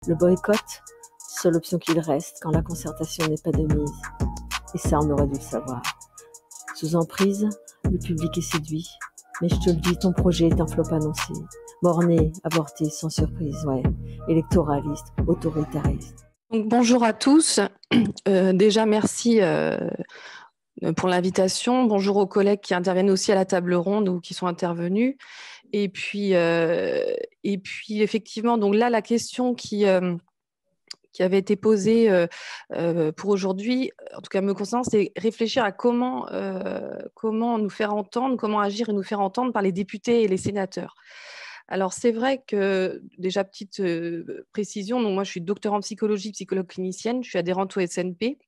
Le boycott, seule option qu'il reste quand la concertation n'est pas de mise. Et ça, on aurait dû le savoir. Sous emprise, le public est séduit. Mais je te le dis, ton projet est un flop annoncé. Borné, avorté, sans surprise, ouais. Électoraliste, autoritariste. Donc, bonjour à tous. Déjà, merci pour l'invitation. Bonjour aux collègues qui interviennent aussi à la table ronde ou qui sont intervenus. Et puis effectivement, donc là, la question qui avait été posée pour aujourd'hui, en tout cas me concernant, c'est réfléchir à comment nous faire entendre, comment agir et nous faire entendre par les députés et les sénateurs. Alors, c'est vrai que, déjà, petite précision, donc moi, je suis docteur en psychologie, psychologue clinicienne, je suis adhérente au SNP,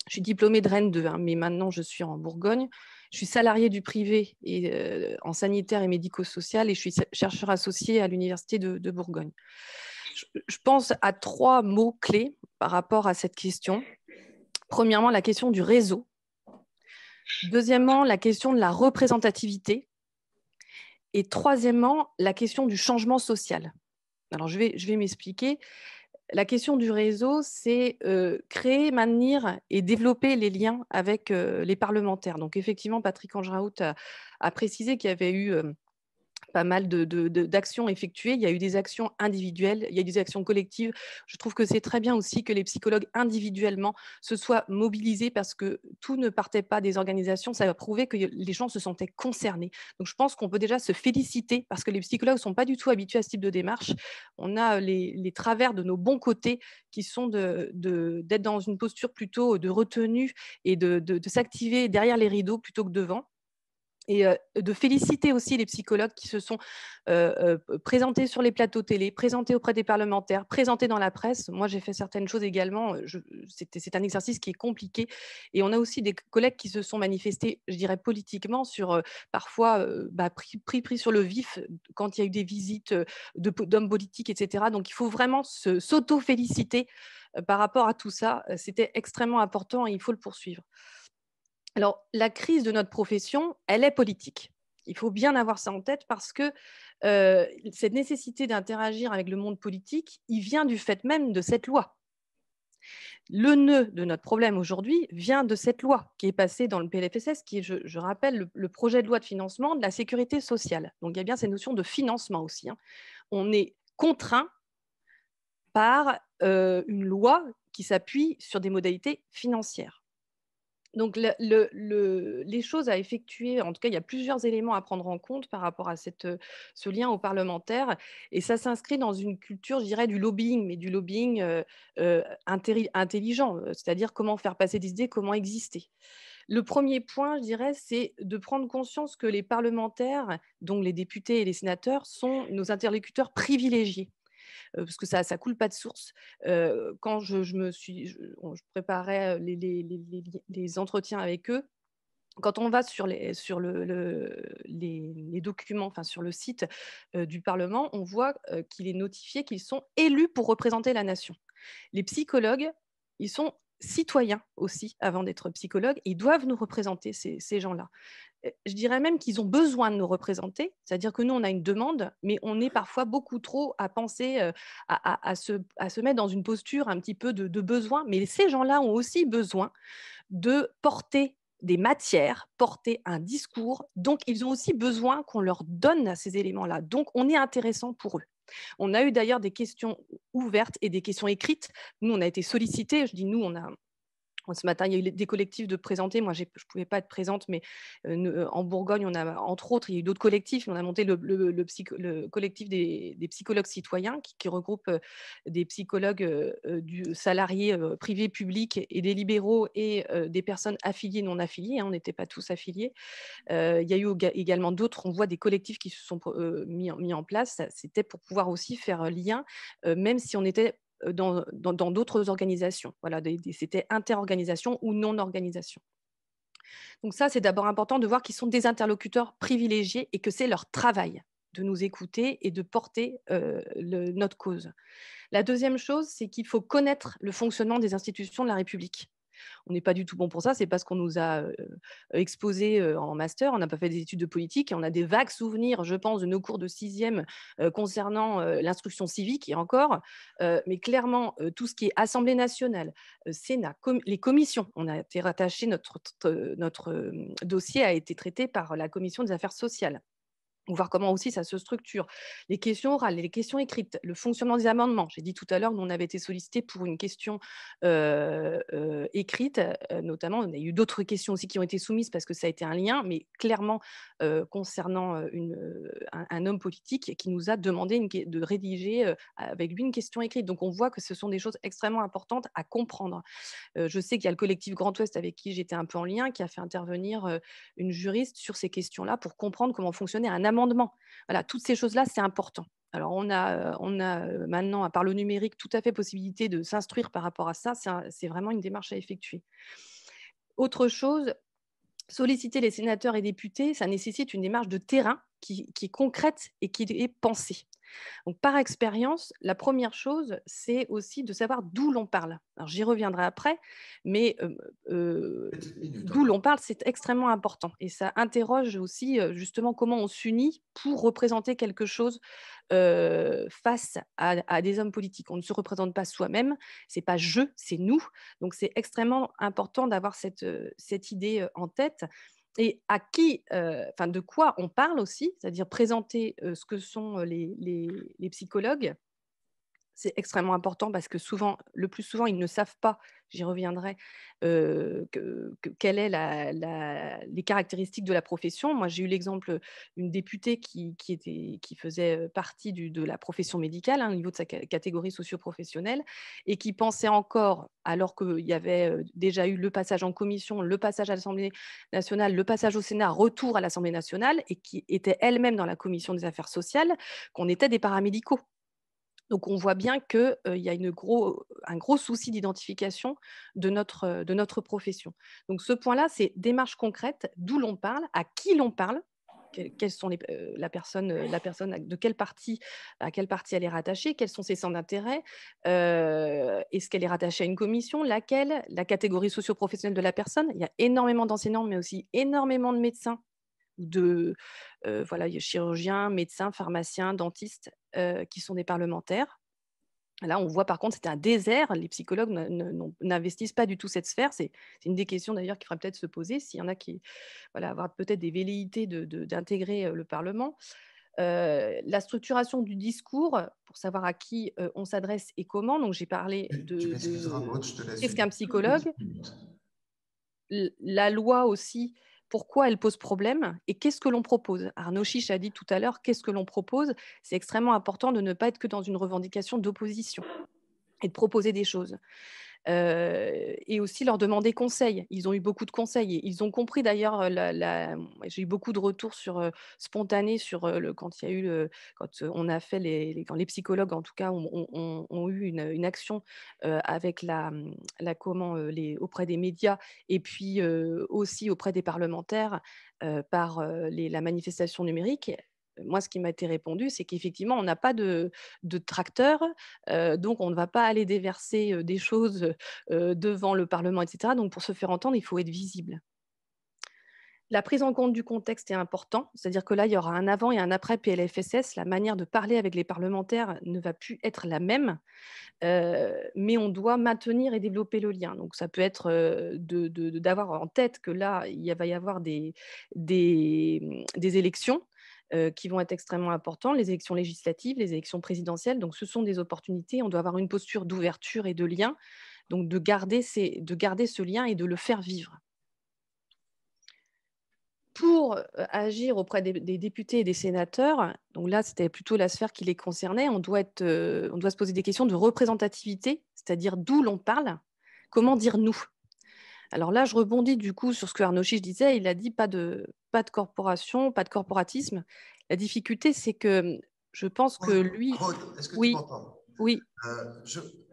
je suis diplômée de Rennes 2, hein, mais maintenant, je suis en Bourgogne. Je suis salariée du privé et, en sanitaire et médico-social et je suis chercheur associé à l'Université de Bourgogne. Je pense à 3 mots clés par rapport à cette question. Premièrement, la question du réseau. Deuxièmement, la question de la représentativité. Et troisièmement, la question du changement social. Alors, je vais m'expliquer. La question du réseau, c'est créer, maintenir et développer les liens avec les parlementaires. Donc, effectivement, Patrick Anjaraout a précisé qu'il y avait eu pas mal d'actions effectuées. Il y a eu des actions individuelles, il y a eu des actions collectives. Je trouve que c'est très bien aussi que les psychologues individuellement se soient mobilisés parce que tout ne partait pas des organisations. Ça a prouvé que les gens se sentaient concernés. Donc, je pense qu'on peut déjà se féliciter parce que les psychologues ne sont pas du tout habitués à ce type de démarche. On a les travers de nos bons côtés qui sont d'être dans une posture plutôt de retenue et de s'activer derrière les rideaux plutôt que devant. Et de féliciter aussi les psychologues qui se sont présentés sur les plateaux télé, présentés auprès des parlementaires, présentés dans la presse. Moi, j'ai fait certaines choses également. C'est un exercice qui est compliqué. Et on a aussi des collègues qui se sont manifestés, je dirais, politiquement, sur parfois pris sur le vif quand il y a eu des visites d'hommes politiques, etc. Donc, il faut vraiment s'auto-féliciter par rapport à tout ça. C'était extrêmement important et il faut le poursuivre. Alors, la crise de notre profession, elle est politique. Il faut bien avoir ça en tête parce que cette nécessité d'interagir avec le monde politique, il vient du fait même de cette loi. Le nœud de notre problème aujourd'hui vient de cette loi qui est passée dans le PLFSS, qui est, je rappelle, le projet de loi de financement de la sécurité sociale. Donc, il y a bien cette notion de financement aussi, hein. On est contraint par une loi qui s'appuie sur des modalités financières. Donc, les choses à effectuer, en tout cas, il y a plusieurs éléments à prendre en compte par rapport à ce lien aux parlementaires. Et ça s'inscrit dans une culture, je dirais, du lobbying, mais du lobbying intelligent, c'est-à-dire comment faire passer des idées, comment exister. Le premier point, je dirais, c'est de prendre conscience que les parlementaires, donc les députés et les sénateurs, sont nos interlocuteurs privilégiés. Parce que ça coule pas de source. Quand je préparais les entretiens avec eux, quand on va sur les documents, enfin sur le site du Parlement, on voit qu'il est notifié qu'ils sont élus pour représenter la nation. Les psychologues, ils sont citoyens aussi avant d'être psychologues, et ils doivent nous représenter, ces gens-là. Je dirais même qu'ils ont besoin de nous représenter, c'est-à-dire que nous, on a une demande, mais on est parfois beaucoup trop à penser à se mettre dans une posture un petit peu de besoin. Mais ces gens-là ont aussi besoin de porter des matières, porter un discours. Donc, ils ont aussi besoin qu'on leur donne ces éléments-là. Donc, on est intéressant pour eux. On a eu d'ailleurs des questions ouvertes et des questions écrites. Nous, on a été sollicités. Je dis nous, ce matin, il y a eu des collectifs de présentés. Moi, je ne pouvais pas être présente, mais en Bourgogne, on a, entre autres, il y a eu d'autres collectifs. On a monté le collectif des psychologues citoyens qui regroupe des psychologues du salarié privé, public et des libéraux et des personnes affiliées, non affiliées, hein, on n'était pas tous affiliés. Il y a eu également d'autres, on voit des collectifs qui se sont mis en place. C'était pour pouvoir aussi faire lien, même si on était dans d'autres organisations. Voilà, c'était interorganisation ou non-organisation. Donc ça, c'est d'abord important de voir qu'ils sont des interlocuteurs privilégiés et que c'est leur travail de nous écouter et de porter notre cause. La deuxième chose, c'est qu'il faut connaître le fonctionnement des institutions de la République. On n'est pas du tout bon pour ça. C'est parce qu'on nous a exposé en master. On n'a pas fait des études de politique et on a des vagues souvenirs, je pense, de nos cours de sixième concernant l'instruction civique et encore. Mais clairement, tout ce qui est Assemblée nationale, Sénat, les commissions, on a été rattaché, notre dossier a été traité par la commission des affaires sociales. Ou voir comment aussi ça se structure. Les questions orales, les questions écrites, le fonctionnement des amendements. J'ai dit tout à l'heure, nous, on avait été sollicité pour une question écrite, notamment. Il y a eu d'autres questions aussi qui ont été soumises parce que ça a été un lien, mais clairement concernant un homme politique qui nous a demandé de rédiger avec lui une question écrite. Donc, on voit que ce sont des choses extrêmement importantes à comprendre. Je sais qu'il y a le collectif Grand Ouest avec qui j'étais un peu en lien, qui a fait intervenir une juriste sur ces questions-là pour comprendre comment fonctionnait un amendement. Voilà, toutes ces choses-là, c'est important. Alors, on a maintenant, par le numérique, tout à fait possibilité de s'instruire par rapport à ça. C'est vraiment une démarche à effectuer. Autre chose, solliciter les sénateurs et députés, ça nécessite une démarche de terrain qui est concrète et qui est pensée. Donc, par expérience, la première chose, c'est aussi de savoir d'où l'on parle. Alors, j'y reviendrai après, mais Petite minute d'où encore. l'on parle, c'est extrêmement important. Et ça interroge aussi justement comment on s'unit pour représenter quelque chose face à des hommes politiques. On ne se représente pas soi-même, c'est pas je, c'est nous. Donc, c'est extrêmement important d'avoir cette idée en tête. Et à qui, enfin de quoi on parle aussi, c'est-à-dire présenter ce que sont les psychologues. C'est extrêmement important parce que souvent, le plus souvent, ils ne savent pas, j'y reviendrai, quelles est les caractéristiques de la profession. Moi, j'ai eu l'exemple d'une députée qui faisait partie de la profession médicale, au niveau de sa catégorie socio-professionnelle, et qui pensait encore, alors qu'il y avait déjà eu le passage en commission, le passage à l'Assemblée nationale, le passage au Sénat, retour à l'Assemblée nationale, et qui était elle-même dans la commission des affaires sociales, qu'on était des paramédicaux. Donc, on voit bien qu'il y a un gros souci d'identification de notre profession. Donc, ce point-là, c'est démarche concrète, d'où l'on parle, à qui l'on parle, quelles sont la personne de quelle partie, à quelle partie elle est rattachée, quels sont ses centres d'intérêt, est-ce qu'elle est rattachée à une commission, laquelle, la catégorie socio-professionnelle de la personne. Il y a énormément d'enseignants, mais aussi énormément de médecins voilà, il y a chirurgiens, médecins, pharmaciens, dentistes qui sont des parlementaires. Là, on voit par contre, c'était un désert. Les psychologues n'investissent pas du tout cette sphère. C'est une des questions d'ailleurs qu'il faudrait peut-être se poser s'il y en a qui, voilà, avoir peut-être des velléités d'intégrer le Parlement. La structuration du discours, pour savoir à qui on s'adresse et comment. Donc, j'ai parlé Tu m'excuseras, Maud, je te laisse qu'est-ce une qu'un toute psychologue. petite minute. La loi aussi, pourquoi elle pose problème et qu'est-ce que l'on propose. Arnaud Chiche a dit tout à l'heure, qu'est-ce que l'on propose. C'est extrêmement important de ne pas être que dans une revendication d'opposition et de proposer des choses. Et aussi leur demander conseil. Ils ont eu beaucoup de conseils et ils ont compris d'ailleurs, j'ai eu beaucoup de retours spontanés sur quand il y a eu, quand on a fait quand les psychologues en tout cas ont eu une action avec auprès des médias et puis aussi auprès des parlementaires par la manifestation numérique. Moi, ce qui m'a été répondu, c'est qu'effectivement, on n'a pas de tracteur, donc on ne va pas aller déverser des choses devant le Parlement, etc. Donc, pour se faire entendre, il faut être visible. La prise en compte du contexte est important, c'est-à-dire que là, il y aura un avant et un après PLFSS. La manière de parler avec les parlementaires ne va plus être la même, mais on doit maintenir et développer le lien. Donc, ça peut être d'avoir en tête que là, va y avoir des élections qui vont être extrêmement importantes, les élections législatives, les élections présidentielles. Donc, ce sont des opportunités. On doit avoir une posture d'ouverture et de lien, donc de garder ce lien et de le faire vivre. Pour agir auprès des députés et des sénateurs, donc là, c'était plutôt la sphère qui les concernait, on doit se poser des questions de représentativité, c'est-à-dire d'où l'on parle, comment dire nous. Alors là, je rebondis du coup sur ce que Arnaud Chiche disait, il a dit pas de corporation, pas de corporatisme. La difficulté, c'est que je pense que lui… Maud, est-ce que tu Oui, m'entends? oui.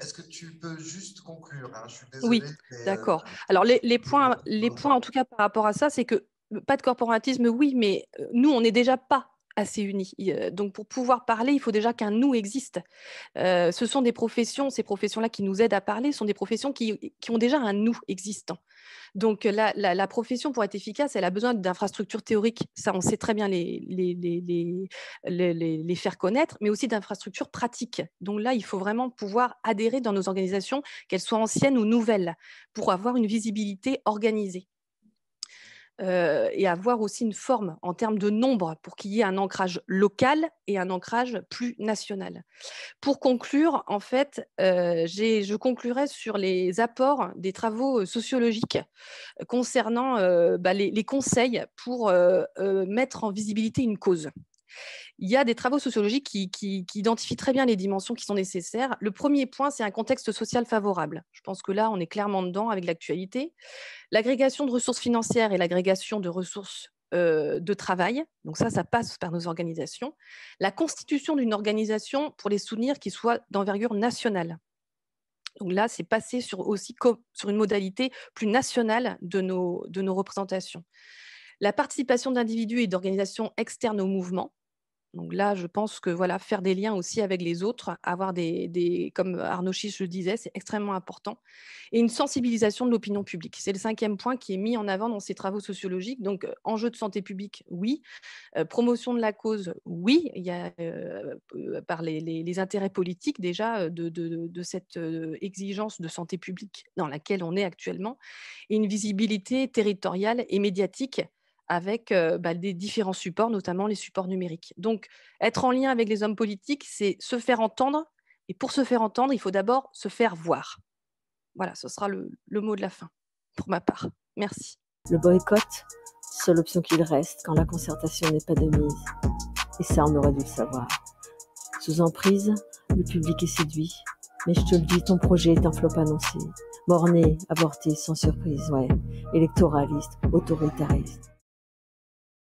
Est-ce que tu peux juste conclure, hein? Je suis Oui, désolé, mais d'accord. Alors, les points, en tout cas, par rapport à ça, c'est que pas de corporatisme, oui, mais nous, on n'est déjà pas assez unis. Donc, pour pouvoir parler, il faut déjà qu'un nous existe. Ce sont des professions, ces professions-là qui nous aident à parler, sont des professions qui ont déjà un nous existant. Donc, la profession, pour être efficace, elle a besoin d'infrastructures théoriques. Ça, on sait très bien les faire connaître, mais aussi d'infrastructures pratiques. Donc là, il faut vraiment pouvoir adhérer dans nos organisations, qu'elles soient anciennes ou nouvelles, pour avoir une visibilité organisée. Et avoir aussi une forme en termes de nombre pour qu'il y ait un ancrage local et un ancrage plus national. Pour conclure, en fait, je conclurai sur les apports des travaux sociologiques concernant les conseils pour mettre en visibilité une cause. Il y a des travaux sociologiques qui identifient très bien les dimensions qui sont nécessaires. Le premier point, c'est un contexte social favorable. Je pense que là, on est clairement dedans avec l'actualité. L'agrégation de ressources financières et l'agrégation de ressources de travail. Donc ça passe par nos organisations. La constitution d'une organisation, pour les soutenir, qui soit d'envergure nationale. Donc là, c'est passé sur une modalité plus nationale de nos représentations. La participation d'individus et d'organisations externes au mouvement. Donc là, je pense que voilà, faire des liens aussi avec les autres, avoir comme Arnaud Chiche le disait, c'est extrêmement important. Et une sensibilisation de l'opinion publique. C'est le 5e point qui est mis en avant dans ces travaux sociologiques. Donc, enjeu de santé publique, oui. Promotion de la cause, oui. Il y a par les intérêts politiques déjà de cette exigence de santé publique dans laquelle on est actuellement. Et une visibilité territoriale et médiatique avec des différents supports, notamment les supports numériques. Donc, être en lien avec les hommes politiques, c'est se faire entendre. Et pour se faire entendre, il faut d'abord se faire voir. Voilà, ce sera le mot de la fin, pour ma part. Merci. Le boycott, seule option qu'il reste quand la concertation n'est pas de mise. Et ça, on aurait dû le savoir. Sous emprise, le public est séduit. Mais je te le dis, ton projet est un flop annoncé. Borné, avorté, sans surprise, ouais. Électoraliste, autoritariste.